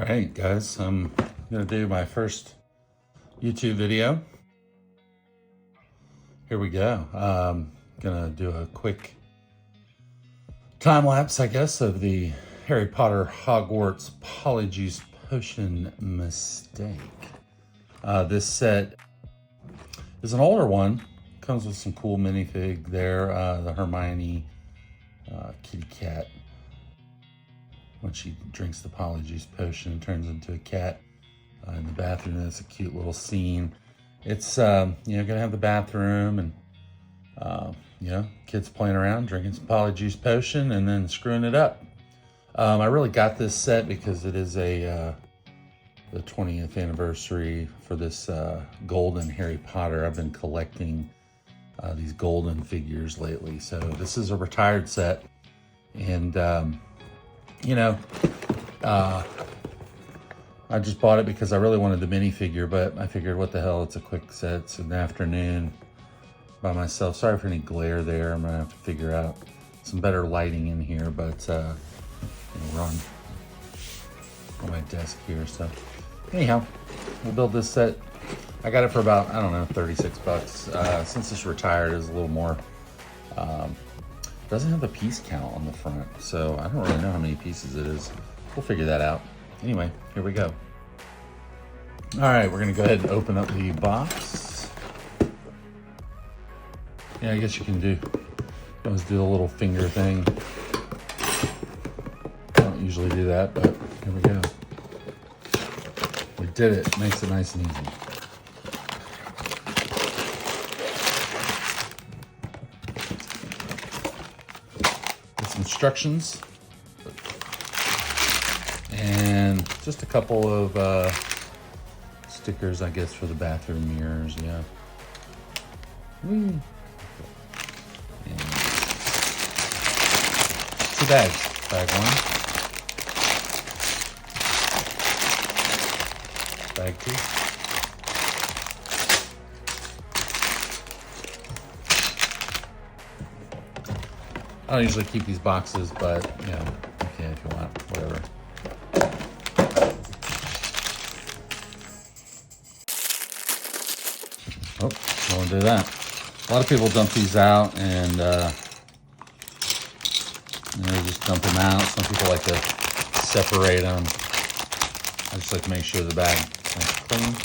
right, guys, I'm gonna do my first YouTube video. Here we go. Gonna do a quick time lapse, I guess, of the Harry Potter Hogwarts Polyjuice potion mistake. This set is an older one. Comes with some cool minifig there. The Hermione kitty cat. When she drinks the Polyjuice potion and turns into a cat in the bathroom. That's a cute little scene. It's, gonna have the bathroom and, kids playing around, drinking some Polyjuice potion and then screwing it up. I really got this set because it is the 20th anniversary for this golden Harry Potter. I've been collecting these golden figures lately. So this is a retired set. And, I just bought it because I really wanted the minifigure, but I figured, what the hell, it's a quick set. It's an afternoon by myself. Sorry for any glare there. I'm gonna have to figure out some better lighting in here, but we're on my desk here. So anyhow, we'll build this set. I got it for about, I don't know, 36 bucks. Since it's retired, it's a little more. Doesn't have a piece count on the front, so I don't really know how many pieces it is. We'll figure that out. Anyway, here we go. All right, we're gonna go ahead and open up the box. Yeah, I guess you can always do the little finger thing. I don't usually do that, but here we go. We did it. Makes it nice and easy. Instructions and just a couple of stickers, I guess, for the bathroom mirrors. Yeah. And 2 bags. Bag 1, bag 2. I don't usually keep these boxes, but you can if you want, whatever. Oh, I won't do that. A lot of people dump these out and just dump them out. Some people like to separate them. I just like to make sure the bag is clean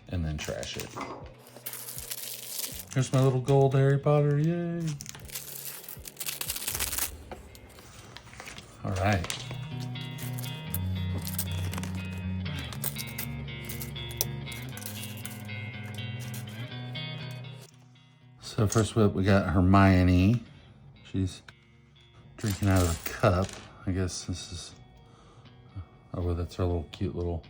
and then trash it. Here's my little gold Harry Potter, yay! All right. So first up, we got Hermione. She's drinking out of a cup. I guess this is, oh, that's her little cute little.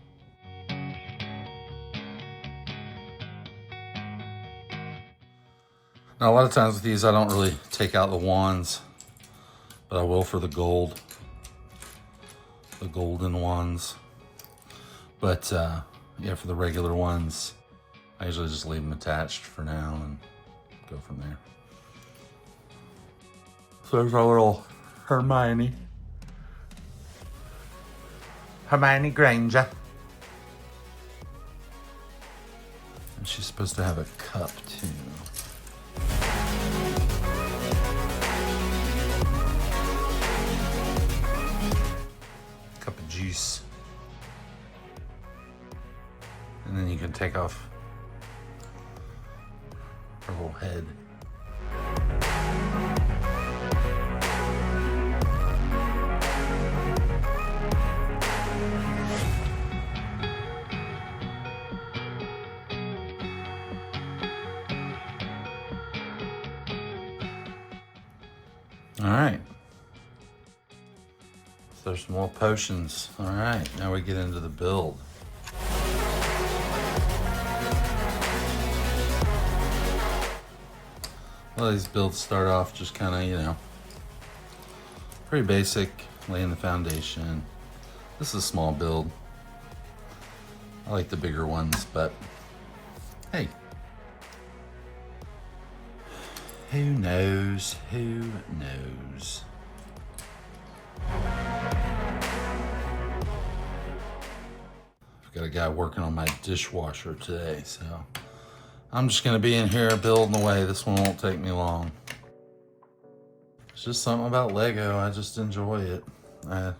Now, a lot of times with these, I don't really take out the wands, but I will for the gold, the golden wands. But yeah, for the regular ones, I usually just leave them attached for now and go from there. So there's our little Hermione. Hermione Granger. And she's supposed to have a cup too. Cup of juice. And then you can take off her little head. All right. So there's some more potions. All right, now we get into the build. Well, these builds start off just kind of, pretty basic, laying the foundation. This is a small build. I like the bigger ones, but hey, who knows? Who knows? Got a guy working on my dishwasher today, so I'm just gonna be in here building away. This one won't take me long. It's just something about Lego. I just enjoy it. I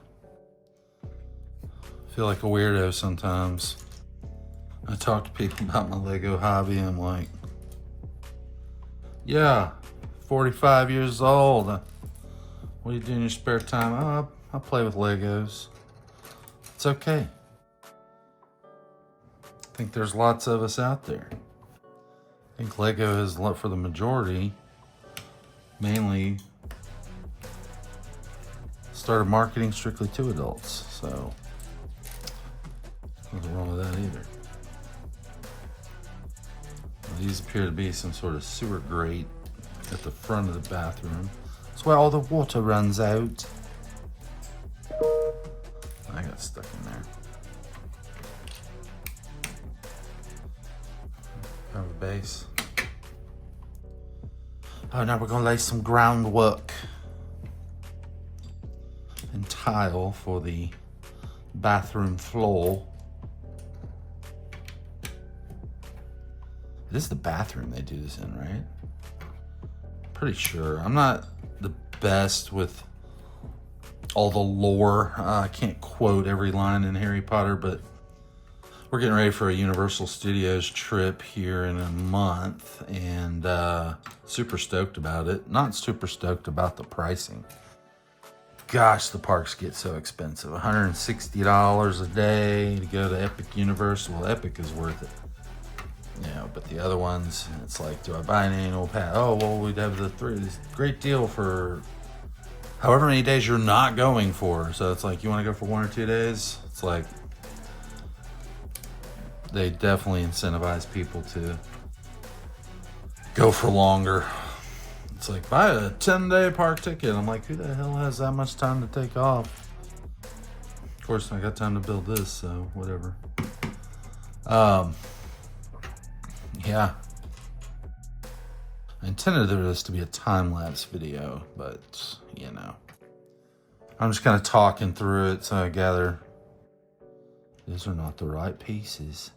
feel like a weirdo sometimes. I talk to people about my Lego hobby. I'm like, yeah, 45 years old. What do you do in your spare time? Oh, I play with Legos. It's okay. I think there's lots of us out there. I think Lego is, for the majority, mainly started marketing strictly to adults. So, nothing wrong with that either. These appear to be some sort of sewer grate at the front of the bathroom. That's where all the water runs out. I got stuck in there. Cover base. Oh, now we're gonna lay some groundwork and tile for the bathroom floor. This is the bathroom they do this in, right? Pretty sure. I'm not the best with all the lore. I can't quote every line in Harry Potter, but we're getting ready for a Universal Studios trip here in a month, and super stoked about it. Not super stoked about the pricing. Gosh, the parks get so expensive. $160 a day to go to Epic Universe. Well, Epic is worth it. You know, but the other ones, it's like, do I buy an annual pass? Oh, well, we'd have this great deal for however many days you're not going for. So it's like, you want to go for 1 or 2 days? It's like, they definitely incentivize people to go for longer. It's like, buy a 10-day park ticket. I'm like, who the hell has that much time to take off? Of course, I got time to build this, so whatever. Yeah. I intended this to be a time-lapse video, but, you know. I'm just kind of talking through it, so I gather these are not the right pieces.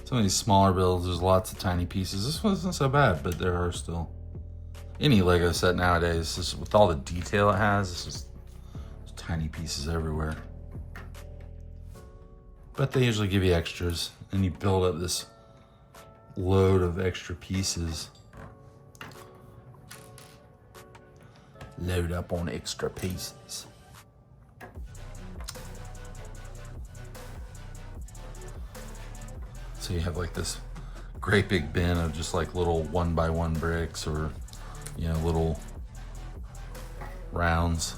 Some of these smaller builds, there's lots of tiny pieces. This one isn't so bad, but there are still... Any Lego set nowadays, just with all the detail it has, it's just there's tiny pieces everywhere. But they usually give you extras, and you build up this load of extra pieces. Load up on extra pieces. So you have like this great big bin of just like little 1x1 bricks, or, you know, little rounds.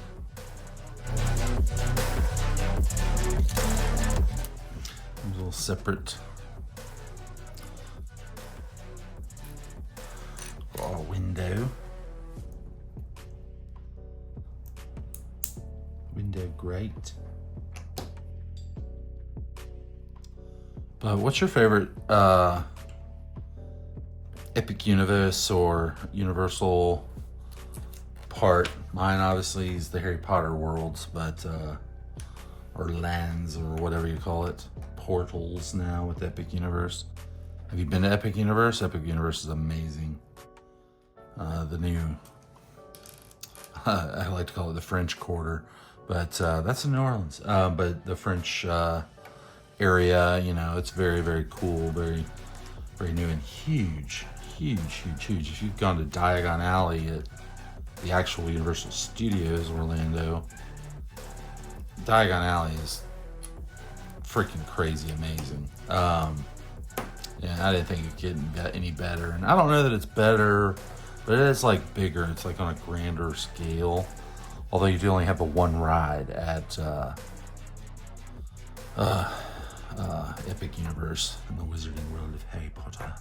There's a little separate window. Window grate. But what's your favorite Epic Universe or Universal part? Mine obviously is the Harry Potter worlds, but or lands, or whatever you call it. Portals now with Epic Universe. Have you been to Epic Universe? Epic Universe is amazing. The new, I like to call it the French Quarter, but that's in New Orleans. But the French area, you know, it's very, very cool, very, very new and huge. If you've gone to Diagon Alley at the actual Universal Studios Orlando, Diagon Alley is freaking crazy amazing. Yeah, I didn't think it could get any better, and I don't know that it's better, but it is like bigger. It's like on a grander scale, although you do only have the one ride at Epic Universe in the Wizarding World of Harry Potter.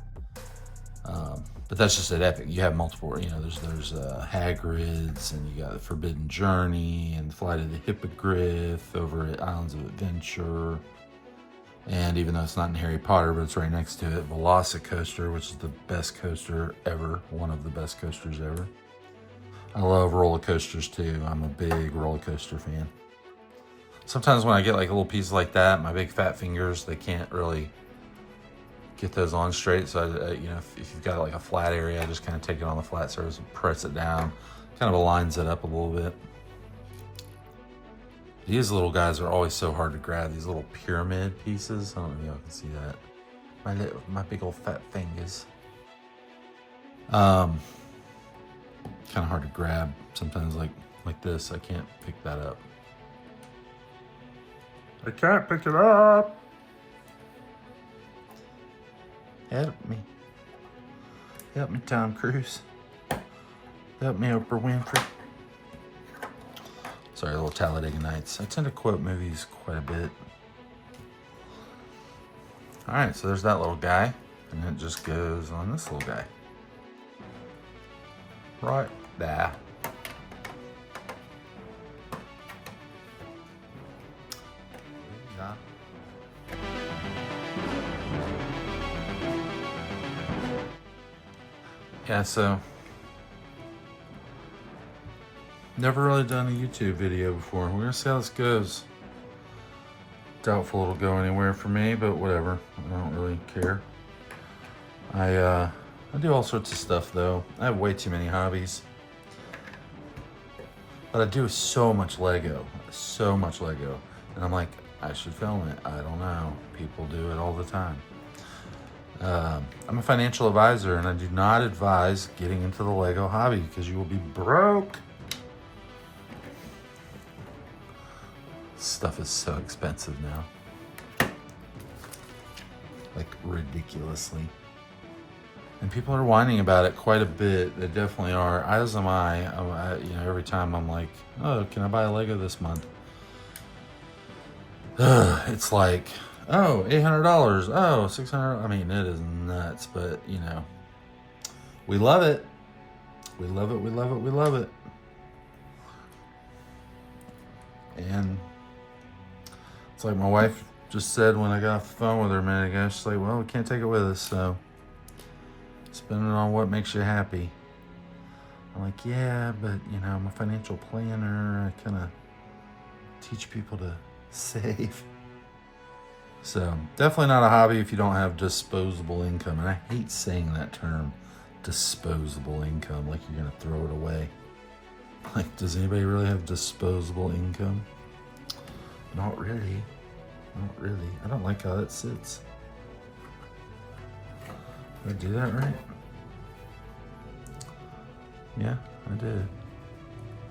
But that's just at Epic. You have multiple, you know, there's Hagrid's, and you got Forbidden Journey and Flight of the Hippogriff over at Islands of Adventure. And even though it's not in Harry Potter, but it's right next to it, Velocicoaster, which is the best coaster ever, one of the best coasters ever. I love roller coasters too. I'm a big roller coaster fan. Sometimes when I get like a little piece like that, my big fat fingers, they can't really get those on straight. So, you know, if you've got like a flat area, I just kind of take it on the flat surface and press it down. Kind of aligns it up a little bit. These little guys are always so hard to grab. These little pyramid pieces. I don't know if y'all can see that. My big old fat fingers. Kind of hard to grab. Sometimes like this, I can't pick that up. I can't pick it up. Help me. Help me, Tom Cruise. Help me, Oprah Winfrey. Sorry, little Talladega Nights. I tend to quote movies quite a bit. All right, so there's that little guy, and it just goes on this little guy. Right there. Yeah, so never really done a YouTube video before. We're gonna see how this goes. Doubtful it'll go anywhere for me, but whatever. I don't really care. I do all sorts of stuff though. I have way too many hobbies. But I do so much Lego. And I'm like, I should film it. I don't know. People do it all the time. I'm a financial advisor, and I do not advise getting into the Lego hobby because you will be broke. Stuff is so expensive now. Like, ridiculously. And people are whining about it quite a bit. They definitely are. As am I. You know, every time I'm like, oh, can I buy a Lego this month? It's like, oh, $800. Oh, $600. I mean, it is nuts, but you know, we love it. We love it. We love it. We love it. And it's like my wife just said when I got off the phone with her a minute ago. She's like, well, we can't take it with us, so spend it on what makes you happy. I'm like, yeah, but you know, I'm a financial planner. I kind of teach people to save. So definitely not a hobby if you don't have disposable income. And I hate saying that term, disposable income, like you're gonna throw it away. Like, does anybody really have disposable income? Not really. Not really. I don't like how that sits. Did I do that right? Yeah, I did.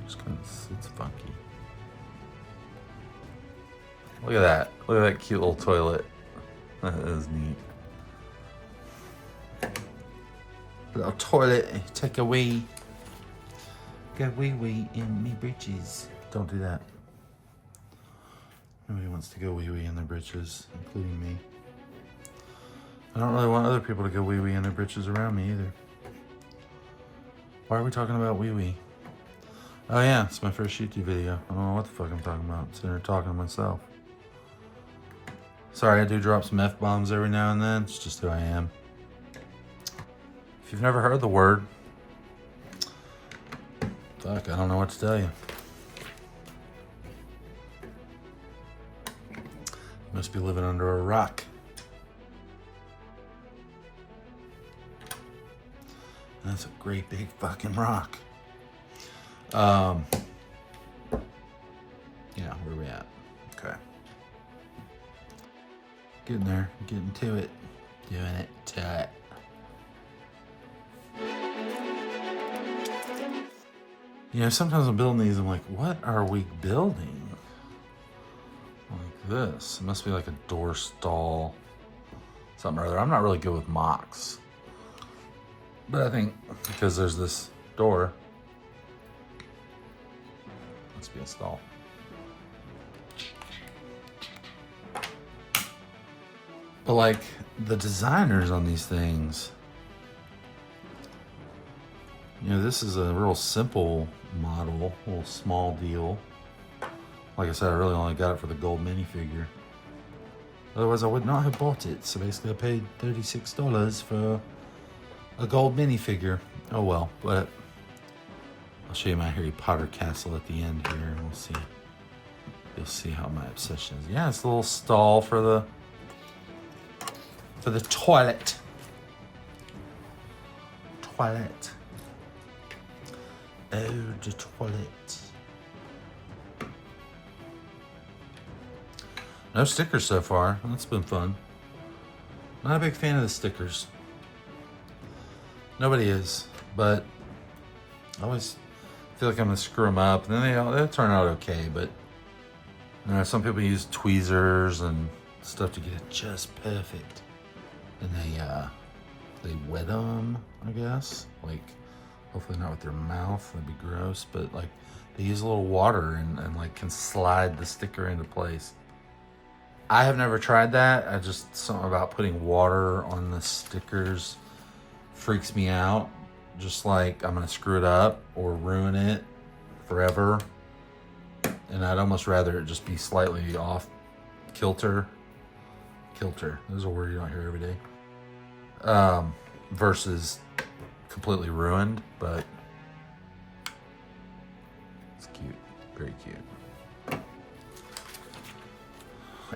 Just kind of sits funky. Look at that. Look at that cute little toilet. That is neat. Little toilet. Take a wee. Go wee wee in me britches. Don't do that. Nobody wants to go wee wee in their britches, including me. I don't really want other people to go wee wee in their britches around me either. Why are we talking about wee wee? Oh yeah, it's my first YouTube video. I don't know what the fuck I'm talking about. I'm sitting here talking to myself. Sorry, I do drop some F-bombs every now and then. It's just who I am. If you've never heard the word, fuck, I don't know what to tell you. You must be living under a rock. That's a great big fucking rock. Yeah, where are we at? Okay. Getting there, getting to it, doing it to it. You know, sometimes I'm building these, I'm like, what are we building? Like this. It must be like a door stall, something or other. I'm not really good with mocks. But I think because there's this door, must be a stall. But like the designers on these things, you know, this is a real simple model, a little small deal. Like I said, I really only got it for the gold minifigure. Otherwise, I would not have bought it. So basically, I paid $36 for a gold minifigure. Oh well, but I'll show you my Harry Potter castle at the end here, and we'll see. You'll see how my obsession is. Yeah, it's a little stall for the toilet. Toilet. Oh, the toilet. No stickers so far. That's been fun. Not a big fan of the stickers. Nobody is, but I always feel like I'm gonna screw them up, and then they'll turn out okay. But you know, some people use tweezers and stuff to get it just perfect, and they wet them, I guess. Like, hopefully not with their mouth. That'd be gross. But like, they use a little water and like can slide the sticker into place. I have never tried that. Something about putting water on the stickers freaks me out. Just like I'm gonna screw it up or ruin it forever. And I'd almost rather it just be slightly off kilter. Kilter, there's a word you don't hear every day. Versus completely ruined, but it's cute, very cute.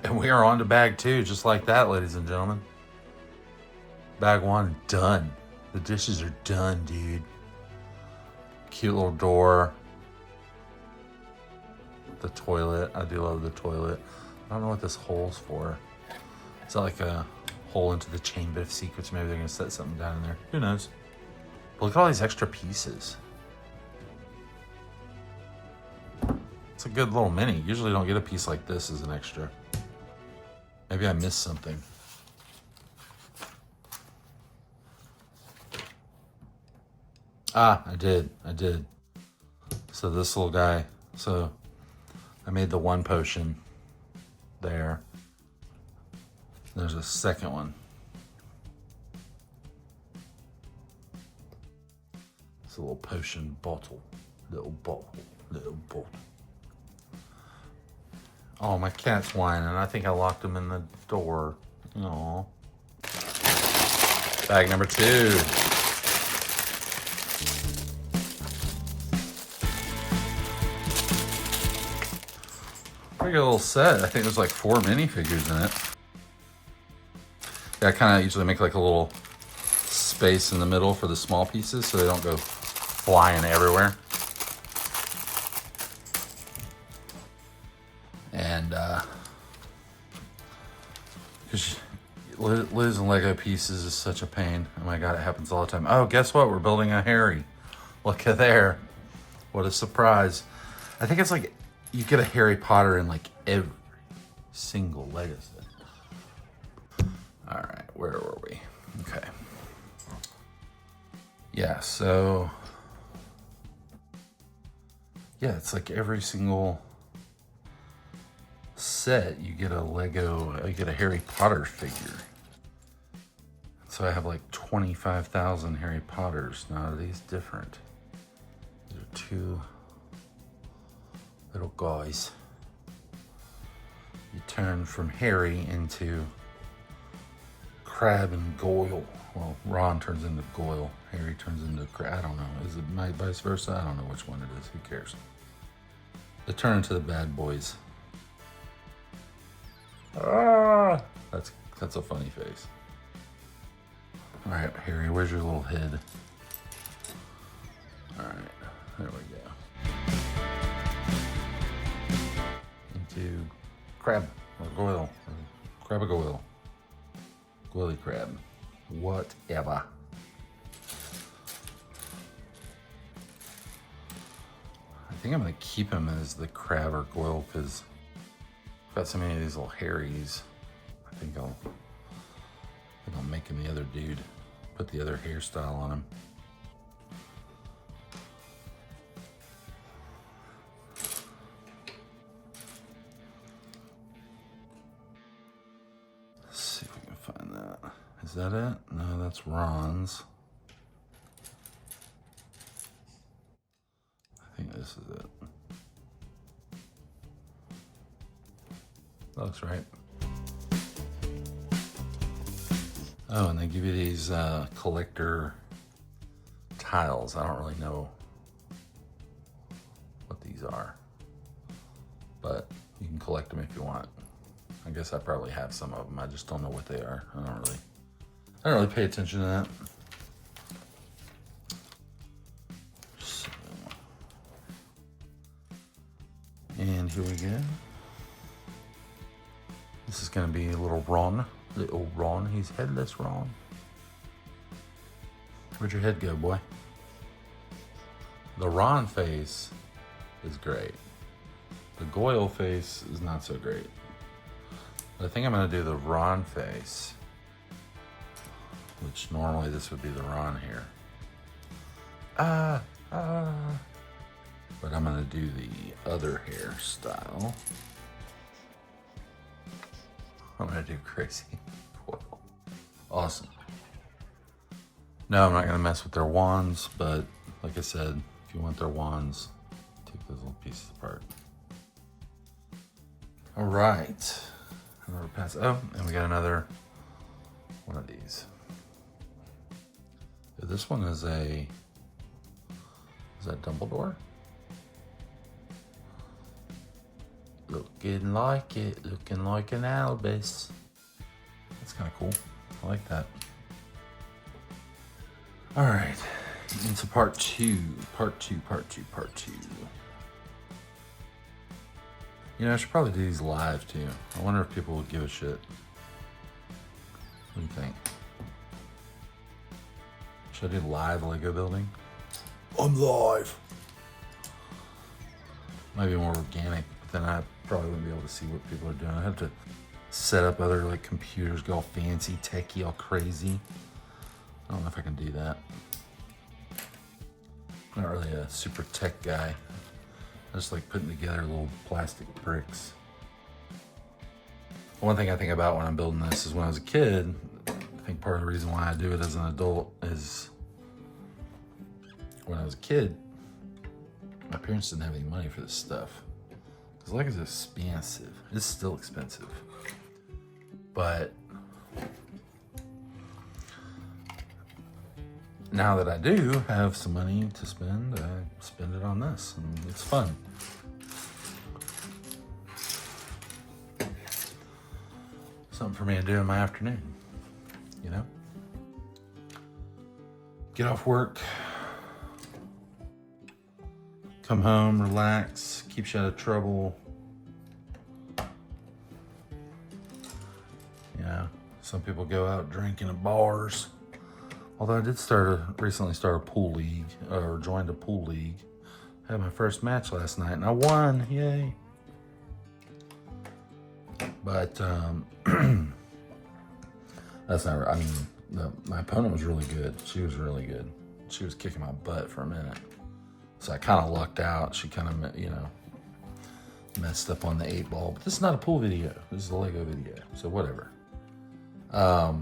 And we are on to bag 2, just like that, ladies and gentlemen. Bag 1, done. The dishes are done, dude. Cute little door. The toilet, I do love the toilet. I don't know what this hole's for. Is that like a hole into the Chamber of Secrets? Maybe they're gonna set something down in there. Who knows? But look at all these extra pieces. It's a good little mini. Usually don't get a piece like this as an extra. Maybe I missed something. Ah, I did. So this little guy, so I made the one potion there. There's a second one. It's a little potion bottle. Little bottle. Oh, my cat's whining. I think I locked him in the door. Aww. Bag number 2. Pretty good little set. I think there's like 4 minifigures in it. Yeah, I kind of usually make like a little space in the middle for the small pieces so they don't go flying everywhere. And because losing Lego pieces is such a pain. Oh my God, it happens all the time. Oh, guess what? We're building a Harry. Look at there. What a surprise. I think it's like you get a Harry Potter in like every single Lego set. All right, where were we? Okay. Yeah, so yeah, it's like every single set you get you get a Harry Potter figure. So I have like 25,000 Harry Potters. Now are these different? These are 2 little guys. You turn from Harry into Crab and Goyle. Well, Ron turns into Goyle. Harry turns into Crab. I don't know. Is it vice versa? I don't know which one it is. Who cares? They turn into the bad boys. Ah! That's a funny face. All right, Harry, where's your little head? All right, there we go. Into Crab or Goyle. Crab or Goyle. Goily Crab. Whatever. I think I'm gonna keep him as the Crab or Goyle because I've got so many of these little Harrys. I think I'll make him the other dude. Put the other hairstyle on him. Let's see if we can find that. Is that it? No, that's Ron's. I think this is it. That looks right. Oh, and they give you these collector tiles. I don't really know are. But you can collect them if you want. I guess I probably have some of them. I just don't know what they are. I don't really pay attention to that. So, and here we go. This is gonna be a little Ron. Little Ron. He's headless Ron. Where'd your head go, boy? The Ron face is great. The Goyle face is not so great. But I think I'm gonna do the Ron face, which normally this would be the Ron here. But I'm gonna do the other hairstyle. I'm gonna do crazy Goyle. Awesome. No, I'm not gonna mess with their wands, but like I said, if you want their wands, take those little pieces apart. All right, another pass. Oh, and we got another one of these. This one is that Dumbledore? Looking like it, looking like an Albus. That's kind of cool. I like that. All right, into part two. You know, I should probably do these live too. I wonder if people would give a shit. What do you think? Should I do live Lego building? I'm live. Might be more organic, but then I probably wouldn't be able to see what people are doing. I have to set up other like computers, go all fancy, techie, all crazy. I don't know if I can do that. I'm not really a super tech guy. I just like putting together little plastic bricks. One thing I think about when I'm building this is when I was a kid, I think part of the reason why I do it as an adult is when I was a kid, my parents didn't have any money for this stuff. Because like it's expensive. It's still expensive. But now that I do have some money to spend, I spend it on this, and it's fun. Something for me to do in my afternoon, you know? Get off work, come home, relax, keeps you out of trouble. You know, some people go out drinking at bars. Although I did recently start a pool league, or joined a pool league. I had my first match last night and I won, yay. But that's not, I mean, my opponent was really good. She was really good. She was kicking my butt for a minute. So I kind of lucked out. She kind of, you know, messed up on the 8-ball. But this is not a pool video. This is a Lego video. So whatever. But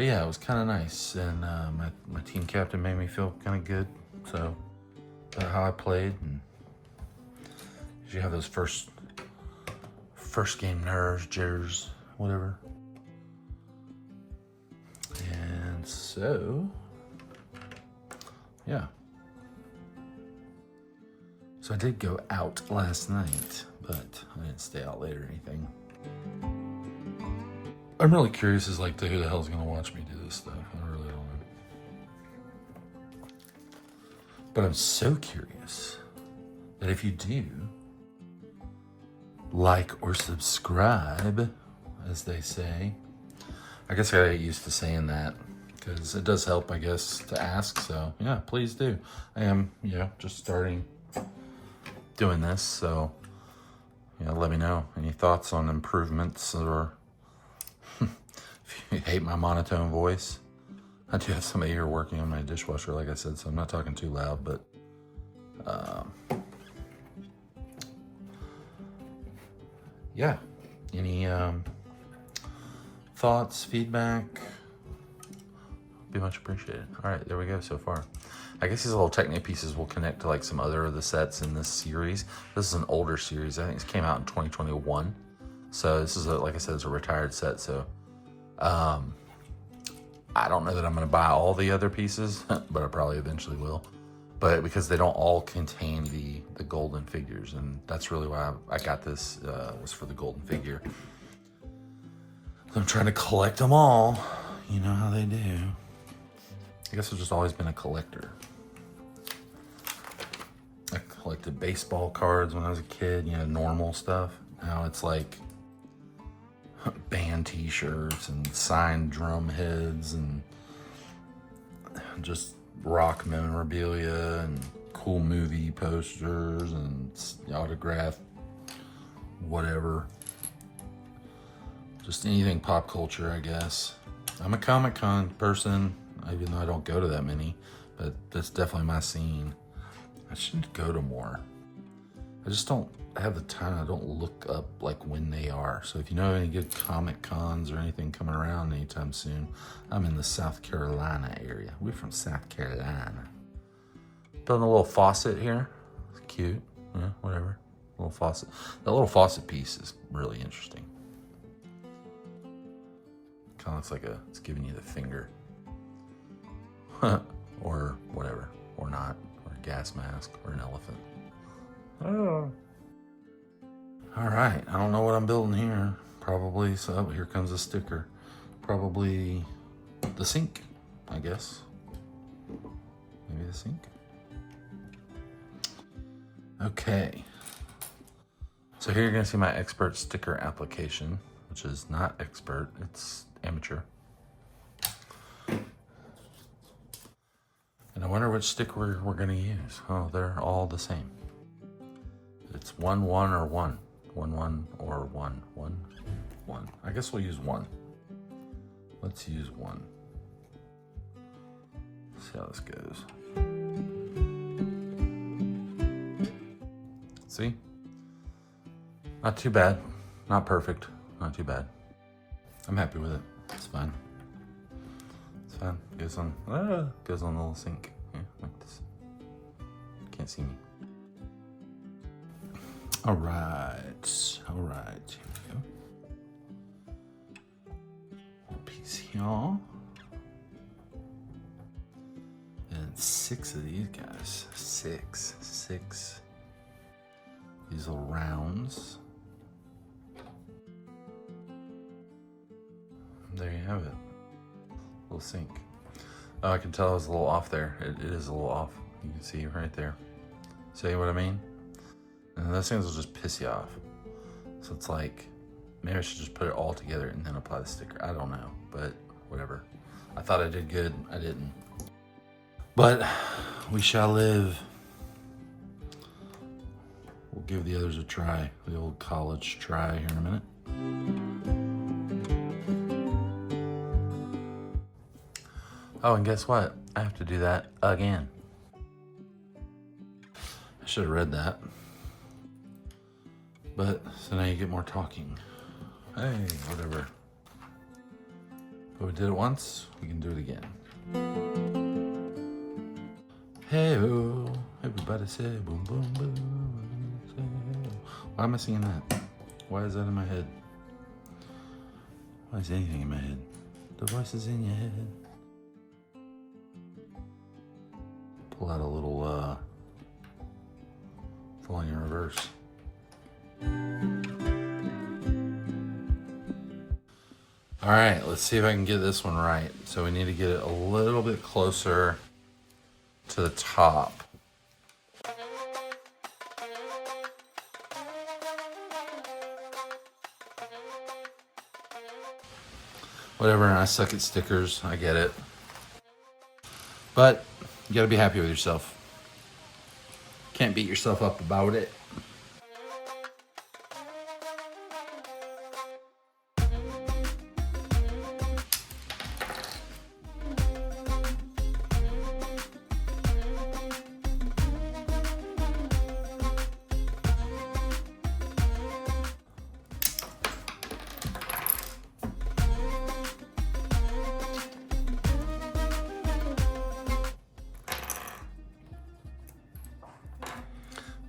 yeah, it was kind of nice. And my team captain made me feel kind of good. So about how I played. And you have those first game nerves, jitters, whatever. And so, yeah. So I did go out last night, but I didn't stay out late or anything. I'm really curious as like to who the hell's gonna watch me do this stuff. I really don't know. But I'm so curious that if you do like or subscribe, as they say. I guess I get used to saying that because it does help, I guess, to ask. So yeah, please do. I am, just starting doing this. So, let me know any thoughts on improvements, or if you hate my monotone voice. I do have somebody here working on my dishwasher, like I said, so I'm not talking too loud, but yeah. Any thoughts, feedback? Be much appreciated. All right, there we go so far. I guess these little Technic pieces will connect to like some other of the sets in this series. This is an older series. I think this came out in 2021. So this is, like I said, it's a retired set. So I don't know that I'm going to buy all the other pieces, but I probably eventually will. but because they don't all contain the golden figures, and that's really why I got this, was for the golden figure. I'm trying to collect them all. You know how they do. I guess I've just always been a collector. I collected baseball cards when I was a kid, you know, normal stuff. Now it's like band t-shirts and signed drum heads and just rock memorabilia and cool movie posters and autographed whatever. Just anything pop culture, I guess. I'm a Comic-Con person, even though I don't go to that many, but that's definitely my scene. I should go to more. I just don't have the time. I don't look up like when they are. So if you know any good Comic-Cons or anything coming around anytime soon, I'm in the South Carolina area. We're from South Carolina. Building a little faucet here. It's cute. Yeah, whatever. Little faucet. That little faucet piece is really interesting. Kind of looks like it's giving you the finger. Or whatever. Or not. Or a gas mask. Or an elephant. Oh. All right. I don't know what I'm building here. Probably, so here comes a sticker. Probably the sink, I guess. Maybe the sink. Okay. So here you're going to see my expert sticker application, which is not expert, it's amateur. And I wonder which sticker we're going to use. Oh, they're all the same. It's 1, 1, or 1. 1, 1, or 1. 1, 1. I guess we'll use 1. Let's use 1. See how this goes. See? Not too bad. Not perfect. Not too bad. I'm happy with it. It's fine. It's fine. Goes on the little sink. Yeah, like this. Can't see me. All right. All right. Here we go. One piece here. And 6 of these guys. 6. These little rounds. There you have it. Little sink. Oh, I can tell I was a little off there. It is a little off. You can see right there. See what I mean? And those things will just piss you off. So it's like, maybe I should just put it all together and then apply the sticker. I don't know, but whatever. I thought I did good. I didn't. But we shall live. We'll give the others a try. The old college try here in a minute. Oh, and guess what? I have to do that again. I should have read that. But, so now you get more talking. Hey, whatever. But we did it once, we can do it again. Hey-oh, everybody say boom, boom, boom. Why am I singing that? Why is that in my head? Why is anything in my head? The voice is in your head. Pull out a little, falling in reverse. All right, let's see if I can get this one right. So we need to get it a little bit closer to the top. Whatever, I suck at stickers, I get it. But you gotta be happy with yourself. Can't beat yourself up about it.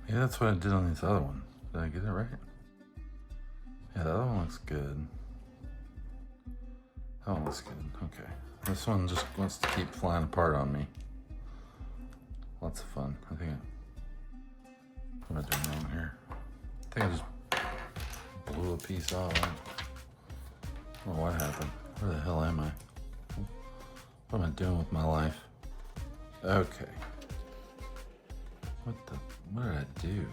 Yeah, that's what I did on this other one. Did I get it right? Yeah, that other one looks good. That one looks good. Okay. This one just wants to keep flying apart on me. Lots of fun. What am I doing wrong here? I think I just blew a piece off. I don't know what happened. Where the hell am I? What am I doing with my life? Okay. What did I do?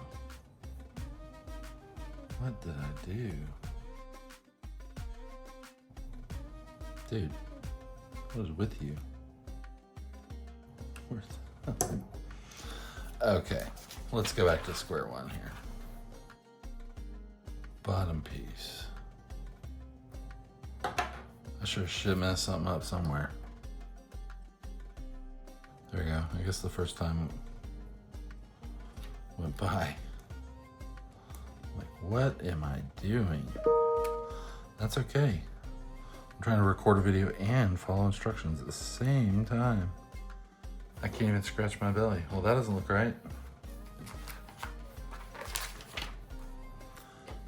What did I do? Dude, what is with you? Okay, let's go back to square one here. Bottom piece. I sure should mess something up somewhere. There we go. I guess the first time went by. Like, what am I doing? That's okay. I'm trying to record a video and follow instructions at the same time. I can't even scratch my belly. Well, that doesn't look right.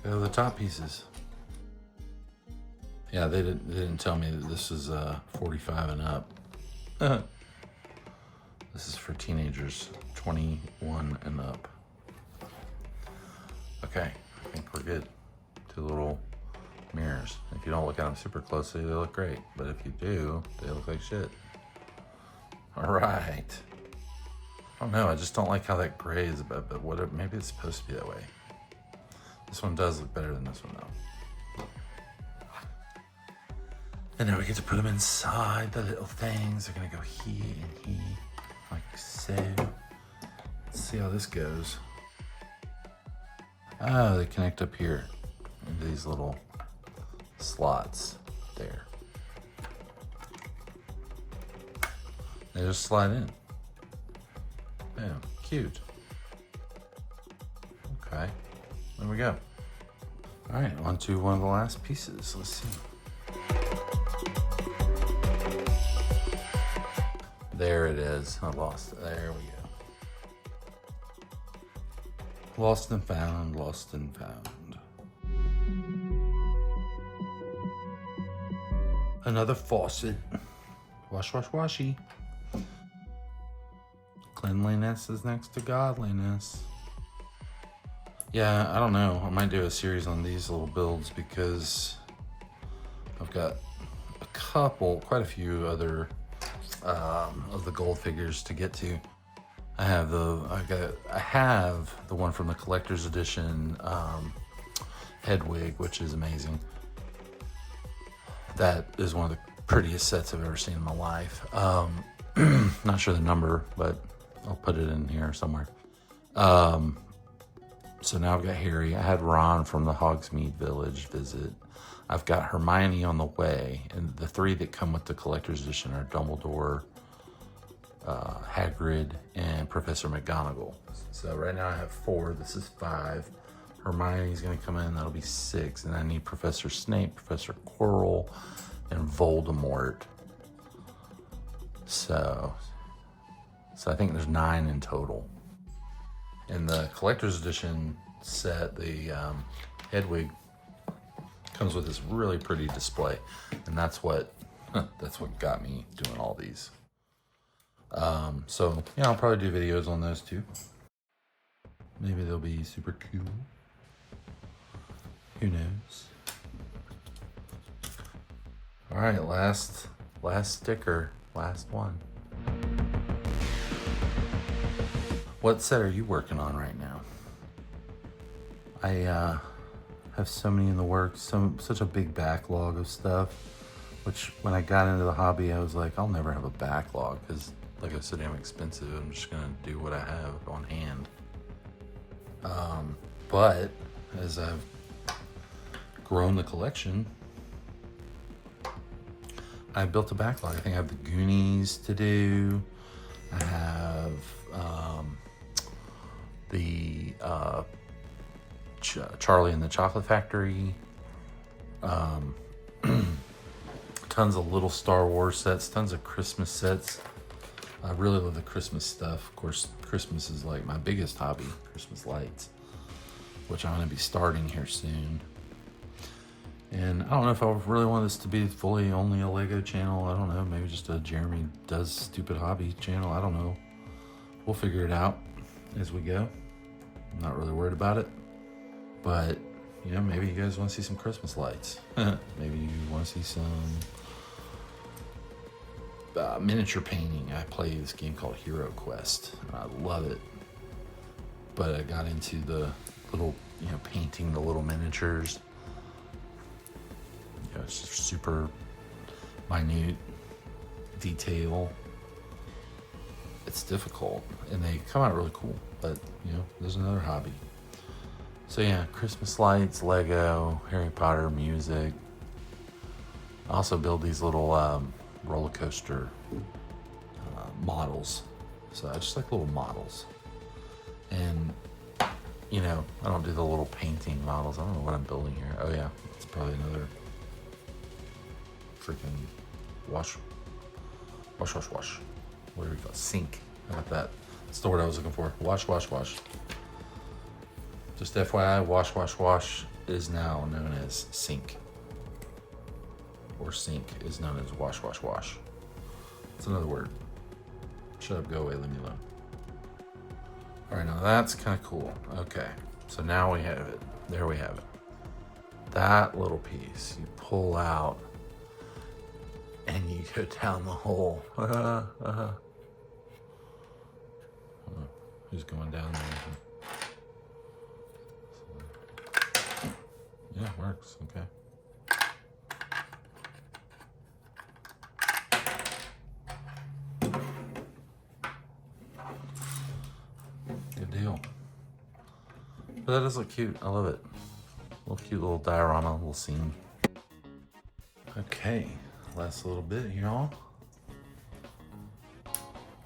Go to the top pieces. Yeah, they didn't tell me that this is 45 and up. This is for teenagers, 21 and up. Okay, I think we're good. Two little mirrors. If you don't look at them super closely, they look great. But if you do, they look like shit. All right. I don't know, I just don't like how that gray is, but whatever, maybe it's supposed to be that way. This one does look better than this one though. And now we get to put them inside the little things. They're gonna go here and here, like so. Let's see how this goes. Oh, they connect up here into these little slots there. They just slide in. Bam, cute. Okay, there we go. All right, on to one of the last pieces. Let's see. There it is. I lost it. There we go. Lost and found, lost and found. Another faucet. Wash, wash, washy. Cleanliness is next to godliness. Yeah, I don't know. I might do a series on these little builds because I've got quite a few other of the gold figures to get to. I have the one from the collector's edition Hedwig, which is amazing. That is one of the prettiest sets I've ever seen in my life. Not sure the number, but I'll put it in here somewhere. So now I've got Harry. I had Ron from the Hogsmeade Village visit. I've got Hermione on the way, and the three that come with the collector's edition are Dumbledore, Hagrid, and Professor McGonagall. So right now I have 4. This is 5. Hermione's gonna come in, that'll be 6. And I need Professor Snape, Professor Quirrell, and Voldemort. So I think there's 9 in total. In the collector's edition set, the Hedwig comes with this really pretty display, and that's what got me doing all these. So yeah, I'll probably do videos on those too. Maybe they'll be super cool. Who knows? All right, last sticker, last one. What set are you working on right now? I have so many in the works, such a big backlog of stuff, which when I got into the hobby, I was like, I'll never have a backlog because, like I said, I'm expensive. I'm just gonna do what I have on hand. But as I've grown the collection, I built a backlog. I think I have the Goonies to do. I have the Charlie and the Chocolate Factory. Tons of little Star Wars sets, tons of Christmas sets. I really love the Christmas stuff. Of course, Christmas is like my biggest hobby, Christmas lights, which I'm gonna be starting here soon. And I don't know if I really want this to be fully only a Lego channel. I don't know, maybe just a Jeremy Does Stupid Hobby channel. I don't know. we'll figure it out as we go. I'm not really worried about it, but you know, maybe you guys want to see some Christmas lights. Maybe you want to see some miniature painting. I play this game called Hero Quest. I love it, but I got into the little, you know, painting the little miniatures. You know, it's super minute detail. It's difficult, and they come out really cool. But you know, there's another hobby. So yeah, Christmas lights, Lego, Harry Potter, music. I also build these little roller coaster models. So I just like little models. And, you know, I don't do the little painting models. I don't know what I'm building here. Oh yeah, it's probably another freaking wash. What do we call it? Sink. How about that? That's the word I was looking for. Wash. Just FYI, wash is now known as sink. Or sink is known as wash. It's another word. Shut up, go away, leave me alone. All right, now that's kind of cool. Okay, so now we have it. There we have it. That little piece you pull out and you go down the hole. Who's going down there? Yeah, it works. Okay. Good deal. But that does look cute. I love it. Little cute little diorama, little scene. Okay, last little bit, y'all.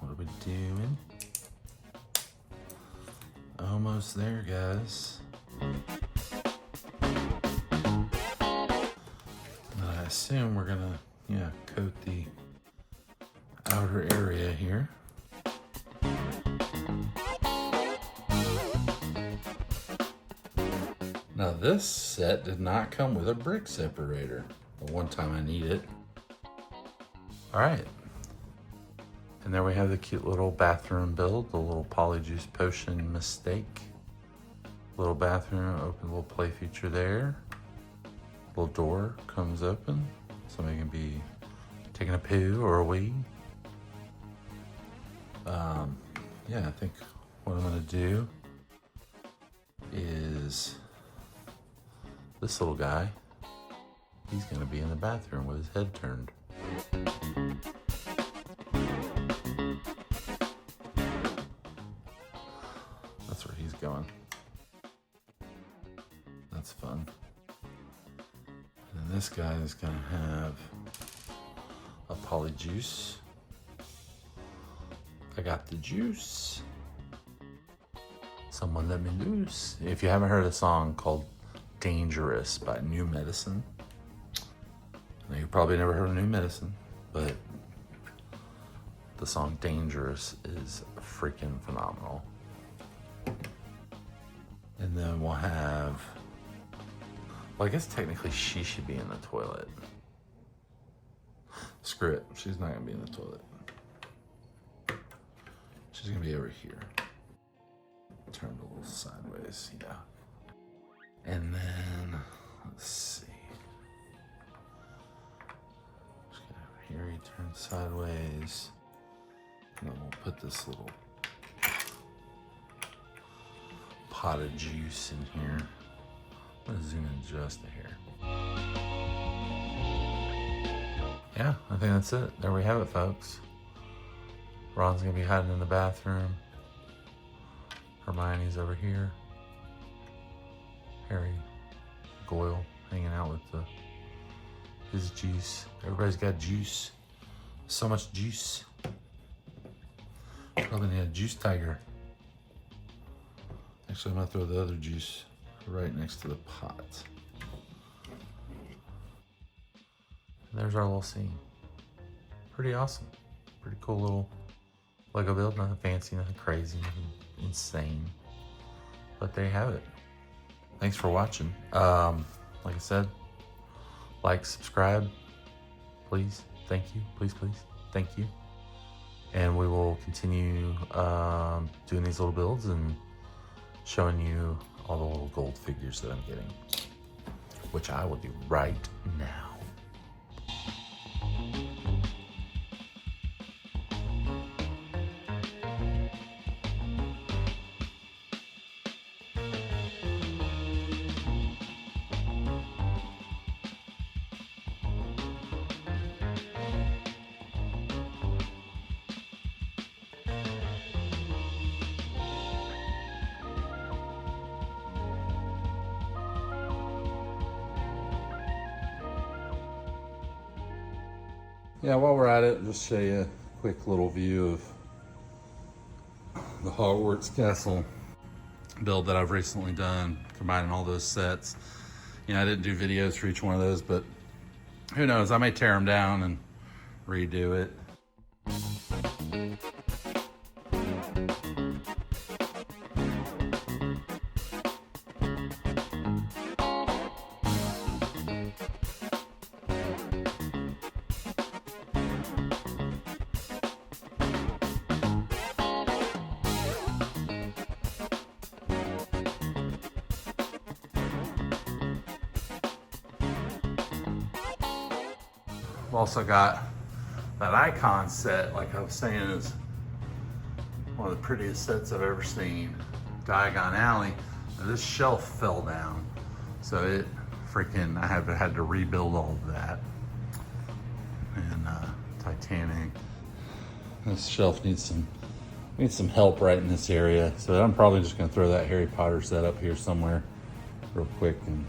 What are we doing? Almost there, guys. I assume we're gonna, yeah, coat the outer area here. Now this set did not come with a brick separator. The one time I need it. All right. And there we have the cute little bathroom build, the little Polyjuice potion mistake. Little bathroom, open little play feature there. Little door comes open. Somebody can be taking a poo or a wee. Yeah, I think what I'm gonna do is this little guy, he's gonna be in the bathroom with his head turned. That's where he's going. That's fun. And this guy is gonna have a Polyjuice. I got the juice. Someone let me loose. If you haven't heard a song called Dangerous by New Medicine, now you probably never heard of New Medicine, but the song Dangerous is freaking phenomenal. And then we'll have, well, I guess technically she should be in the toilet. Screw it, she's not gonna be in the toilet. She's gonna be over here. Turned a little sideways, yeah. And then, let's see. Just get over here, he turns sideways. And then we'll put this little pot of juice in here. I'm gonna zoom in just a hair. Yeah, I think that's it. There we have it, folks. Ron's gonna be hiding in the bathroom. Hermione's over here. Harry, Goyle, hanging out with his juice. Everybody's got juice. So much juice. Probably need a juice tiger. Actually, I'm gonna throw the other juice right next to the pot. And there's our little scene. Pretty awesome. Pretty cool little Lego build. Nothing fancy, nothing crazy, nothing insane. But there you have it. Thanks for watching. Like I said, like, subscribe, please. Thank you. Please. Thank you. And we will continue doing these little builds and showing you all the little gold figures that I'm getting, which I will do right now. Yeah, while we're at it, I'll just show you a quick little view of the Hogwarts Castle build that I've recently done, combining all those sets. You know, I didn't do videos for each one of those, but who knows, I may tear them down and redo it. I've also got that icon set, like I was saying, is one of the prettiest sets I've ever seen. Diagon Alley. Now, this shelf fell down, so it freaking, I had to rebuild all of that. And Titanic. This shelf needs some help right in this area, so I'm probably just gonna throw that Harry Potter set up here somewhere real quick. And